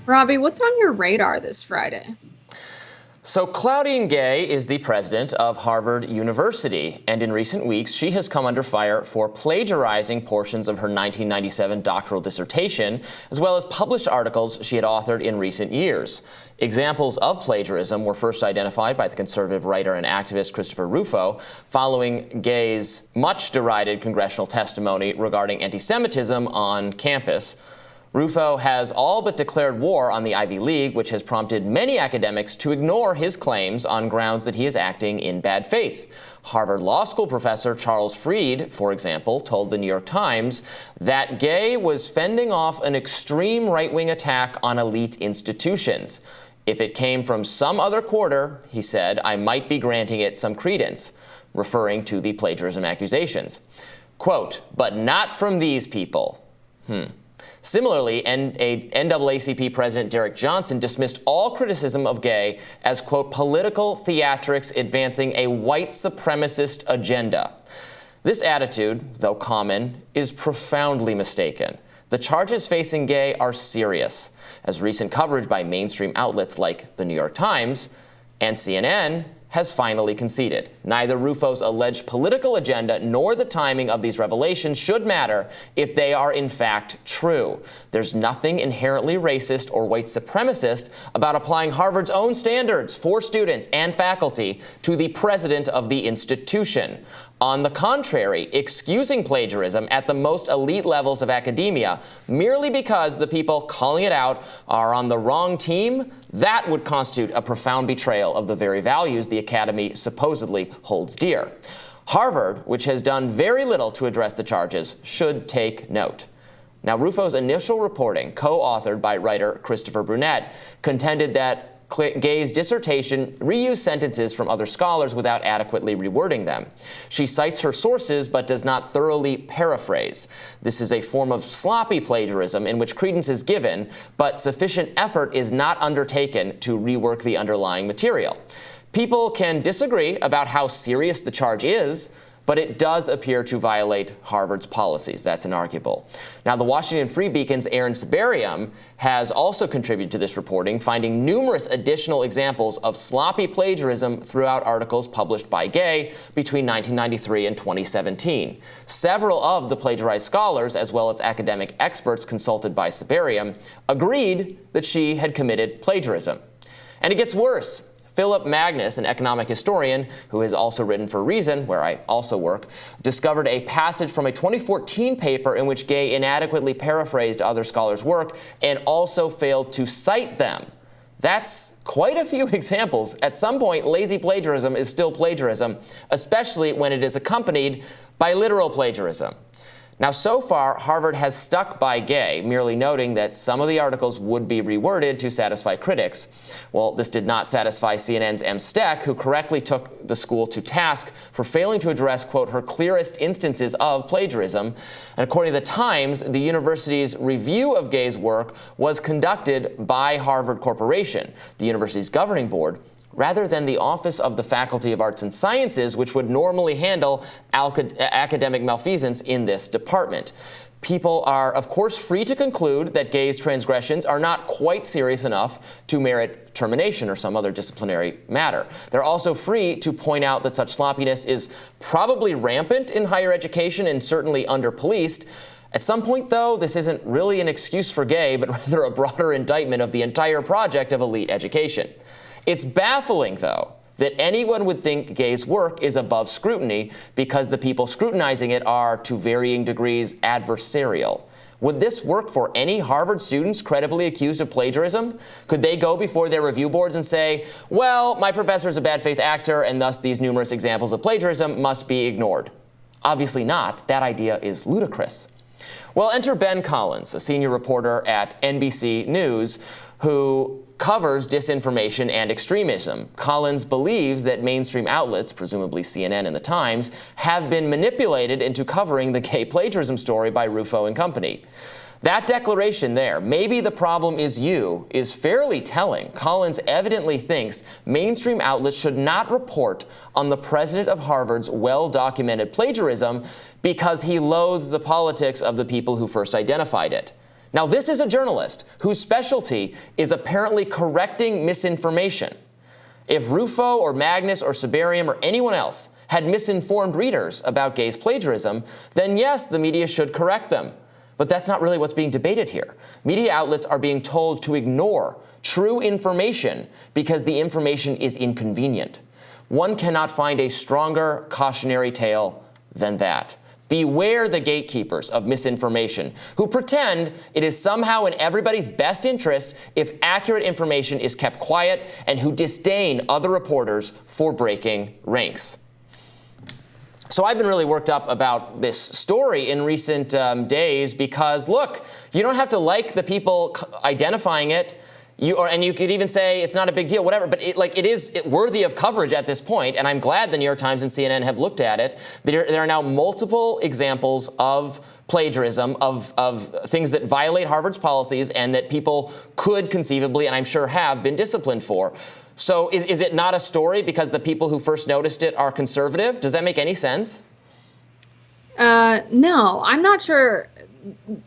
Robby, what's on your radar this Friday? So Claudine Gay is the president of Harvard University, and in recent weeks, she has come under fire for plagiarizing portions of her 1997 doctoral dissertation, as well as published articles she had authored in recent years. Examples of plagiarism were first identified by the conservative writer and activist Christopher Rufo following Gay's much derided congressional testimony regarding anti-Semitism on campus. Rufo has all but declared war on the Ivy League, which has prompted many academics to ignore his claims on grounds that he is acting in bad faith. Harvard Law School professor Charles Fried, for example, told the New York Times that Gay was fending off an extreme right-wing attack on elite institutions. If it came from some other quarter, he said, I might be granting it some credence, referring to the plagiarism accusations. Quote, but not from these people. Similarly, NAACP President Derek Johnson dismissed all criticism of Gay as, quote, political theatrics advancing a white supremacist agenda. This attitude, though common, is profoundly mistaken. The charges facing Gay are serious, as recent coverage by mainstream outlets like the New York Times and CNN has finally conceded. Neither Rufo's alleged political agenda nor the timing of these revelations should matter if they are in fact true. There's nothing inherently racist or white supremacist about applying Harvard's own standards for students and faculty to the president of the institution. On the contrary, excusing plagiarism at the most elite levels of academia merely because the people calling it out are on the wrong team, that would constitute a profound betrayal of the very values the academy supposedly holds dear. Harvard, which has done very little to address the charges, should take note. Now, Rufo's initial reporting, co-authored by writer Christopher Brunette, contended that Gay's dissertation reused sentences from other scholars without adequately rewording them. She cites her sources but does not thoroughly paraphrase. This is a form of sloppy plagiarism in which credence is given, but sufficient effort is not undertaken to rework the underlying material. People can disagree about how serious the charge is, but it does appear to violate Harvard's policies. That's inarguable. Now, the Washington Free Beacon's Aaron Sibarium has also contributed to this reporting, finding numerous additional examples of sloppy plagiarism throughout articles published by Gay between 1993 and 2017. Several of the plagiarized scholars, as well as academic experts consulted by Sibarium, agreed that she had committed plagiarism. And it gets worse. Philip Magnus, an economic historian who has also written for Reason, where I also work, discovered a passage from a 2014 paper in which Gay inadequately paraphrased other scholars' work and also failed to cite them. That's quite a few examples. At some point, lazy plagiarism is still plagiarism, especially when it is accompanied by literal plagiarism. Now, so far, Harvard has stuck by Gay, merely noting that some of the articles would be reworded to satisfy critics. Well, this did not satisfy CNN's M. Steck, who correctly took the school to task for failing to address, quote, her clearest instances of plagiarism. And according to the Times, the university's review of Gay's work was conducted by Harvard Corporation, the university's governing board, rather than the Office of the Faculty of Arts and Sciences, which would normally handle academic malfeasance in this department. People are, of course, free to conclude that Gay's transgressions are not quite serious enough to merit termination or some other disciplinary matter. They're also free to point out that such sloppiness is probably rampant in higher education and certainly under-policed. At some point, though, this isn't really an excuse for Gay, but rather a broader indictment of the entire project of elite education. It's baffling, though, that anyone would think Gay's work is above scrutiny because the people scrutinizing it are, to varying degrees, adversarial. Would this work for any Harvard students credibly accused of plagiarism? Could they go before their review boards and say, well, my professor's a bad faith actor, and thus these numerous examples of plagiarism must be ignored? Obviously not. That idea is ludicrous. Well, enter Ben Collins, a senior reporter at NBC News, who covers disinformation and extremism. Collins believes that mainstream outlets, presumably CNN and The Times, have been manipulated into covering the Gay plagiarism story by Rufo and company. That declaration there, maybe the problem is you, is fairly telling. Collins evidently thinks mainstream outlets should not report on the president of Harvard's well-documented plagiarism because he loathes the politics of the people who first identified it. Now, this is a journalist whose specialty is apparently correcting misinformation. If Rufo or Magnus or Siberium or anyone else had misinformed readers about Gay's plagiarism, then yes, the media should correct them. But that's not really what's being debated here. Media outlets are being told to ignore true information because the information is inconvenient. One cannot find a stronger cautionary tale than that. Beware the gatekeepers of misinformation who pretend it is somehow in everybody's best interest if accurate information is kept quiet and who disdain other reporters for breaking ranks. So I've been really worked up about this story in recent days because, look, you don't have to like the people identifying it. And you could even say it's not a big deal, whatever, but it is worthy of coverage at this point, and I'm glad the New York Times and CNN have looked at it. There are now multiple examples of plagiarism, of things that violate Harvard's policies and that people could conceivably, and I'm sure have, been disciplined for. So is it not a story because the people who first noticed it are conservative? Does that make any sense? No, I'm not sure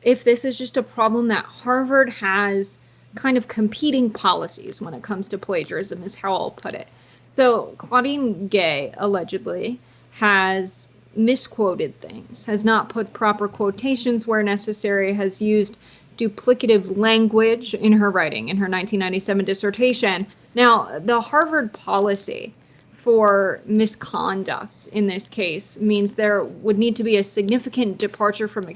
if this is just a problem that Harvard has kind of competing policies when it comes to plagiarism, is how I'll put it. So Claudine Gay allegedly has misquoted things, has not put proper quotations where necessary, has used duplicative language in her writing in her 1997 dissertation. Now, the Harvard policy for misconduct in this case means there would need to be a significant departure from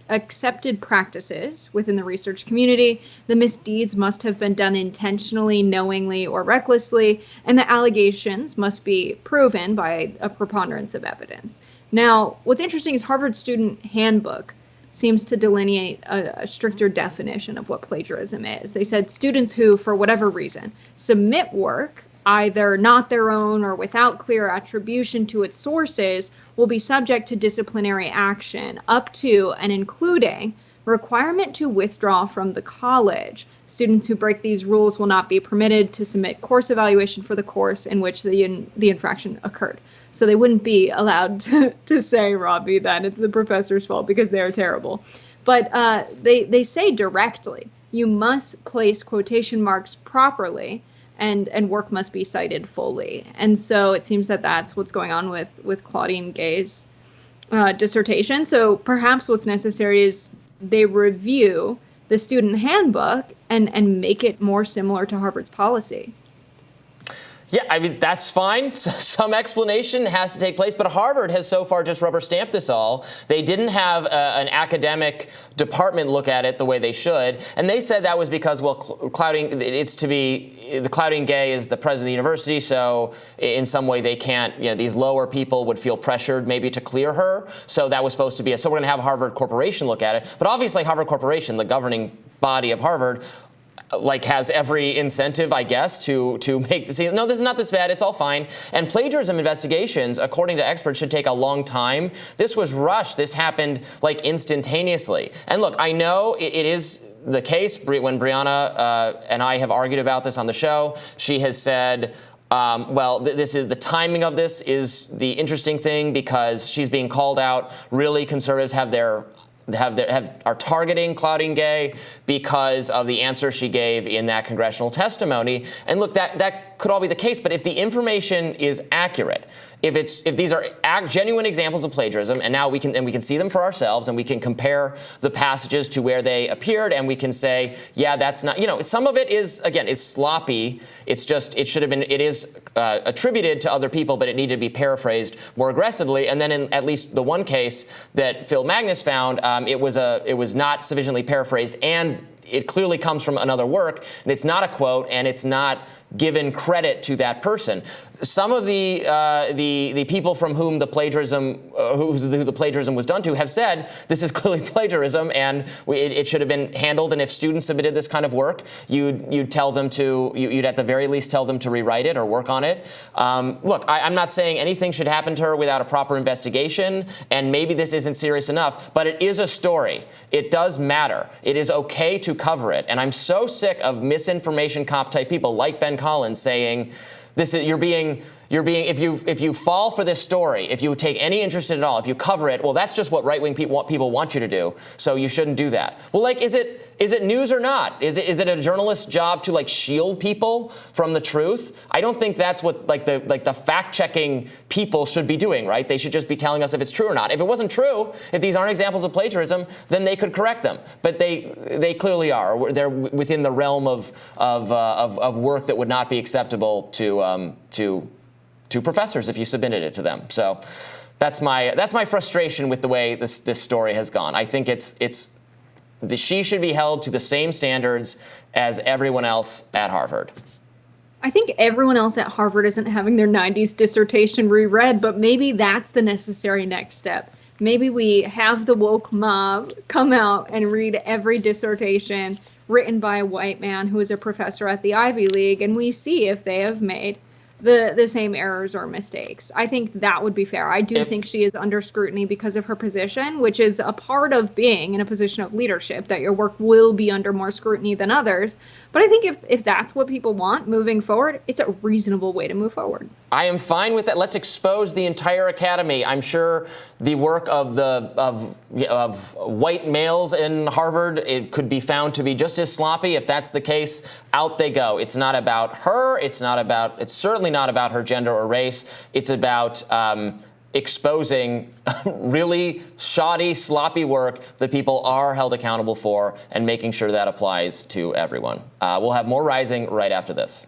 accepted practices within the research community. The misdeeds must have been done intentionally, knowingly, or recklessly, and the allegations must be proven by a preponderance of evidence. Now, what's interesting is Harvard's student handbook seems to delineate a stricter definition of what plagiarism is. They said students who, for whatever reason, submit work either not their own or without clear attribution to its sources will be subject to disciplinary action up to and including requirement to withdraw from the college. Students who break these rules will not be permitted to submit course evaluation for the course in which the infraction occurred. So they wouldn't be allowed to say, Robby, that it's the professor's fault because they are terrible. But they say directly, you must place quotation marks properly and work must be cited fully. And so it seems that that's what's going on with Claudine Gay's dissertation. So perhaps what's necessary is they review the student handbook and make it more similar to Harvard's policy. Yeah, I mean, that's fine. Some explanation has to take place, but Harvard has so far just rubber stamped this all. They didn't have an academic department look at it the way they should, and they said that was because, well, Claudine Gay is the president of the university, so in some way they can't, these lower people would feel pressured maybe to clear her, so that was supposed to be so we're going to have Harvard Corporation look at it, but obviously Harvard Corporation, the governing body of Harvard, has every incentive, I guess, to make the scene. No, this is not this bad. It's all fine. And plagiarism investigations, according to experts, should take a long time. This was rushed. This happened instantaneously. And look, I know it is the case when Brianna and I have argued about this on the show. She has said, well, this is the timing of this is the interesting thing because she's being called out. Really, conservatives are targeting Claudine Gay because of the answer she gave in that congressional testimony. And look, that could all be the case, but if the information is accurate, if these are genuine examples of plagiarism, and now we can see them for ourselves, and we can compare the passages to where they appeared, and we can say, yeah, that's not, some of it is, again, is sloppy. It's just, it should have been, it is attributed to other people, but it needed to be paraphrased more aggressively. And then in at least the one case that Phil Magnus found, it was not sufficiently paraphrased, and it clearly comes from another work, and it's not a quote, and it's not given credit to that person. Some of the people from whom the plagiarism, who the plagiarism was done to, have said this is clearly plagiarism, and it should have been handled. And if students submitted this kind of work, you'd tell them you'd at the very least tell them to rewrite it or work on it. Look, I'm not saying anything should happen to her without a proper investigation, and maybe this isn't serious enough, but it is a story. It does matter. It is okay to cover it, and I'm so sick of misinformation cop type people like Ben Collins saying, you're being if you fall for this story, if you take any interest in it at all, if you cover it, well, that's just what right-wing people want you to do, so you shouldn't do that. Well, like, is it news or not? Is it a journalist's job to, like, shield people from the truth? I don't think that's what the fact-checking people should be doing, right? They should just be telling us if it's true or not. If it wasn't true, if these aren't examples of plagiarism, then they could correct them. But they clearly are. They're within the realm of work that would not be acceptable to professors if you submitted it to them. So that's my frustration with the way this story has gone. I think she should be held to the same standards as everyone else at Harvard. I think everyone else at Harvard isn't having their 90s dissertation reread, but maybe that's the necessary next step. Maybe we have the woke mob come out and read every dissertation written by a white man who is a professor at the Ivy League, and we see if they have made the same errors or mistakes. I think that would be fair. I do think she is under scrutiny because of her position, which is a part of being in a position of leadership, that your work will be under more scrutiny than others. But I think if that's what people want moving forward, it's a reasonable way to move forward. I am fine with that. Let's expose the entire academy. I'm sure the work of white males in Harvard, it could be found to be just as sloppy. If that's the case, out they go. It's not about her. It's certainly not about her gender or race. It's about exposing really shoddy, sloppy work that people are held accountable for and making sure that applies to everyone. We'll have more Rising right after this.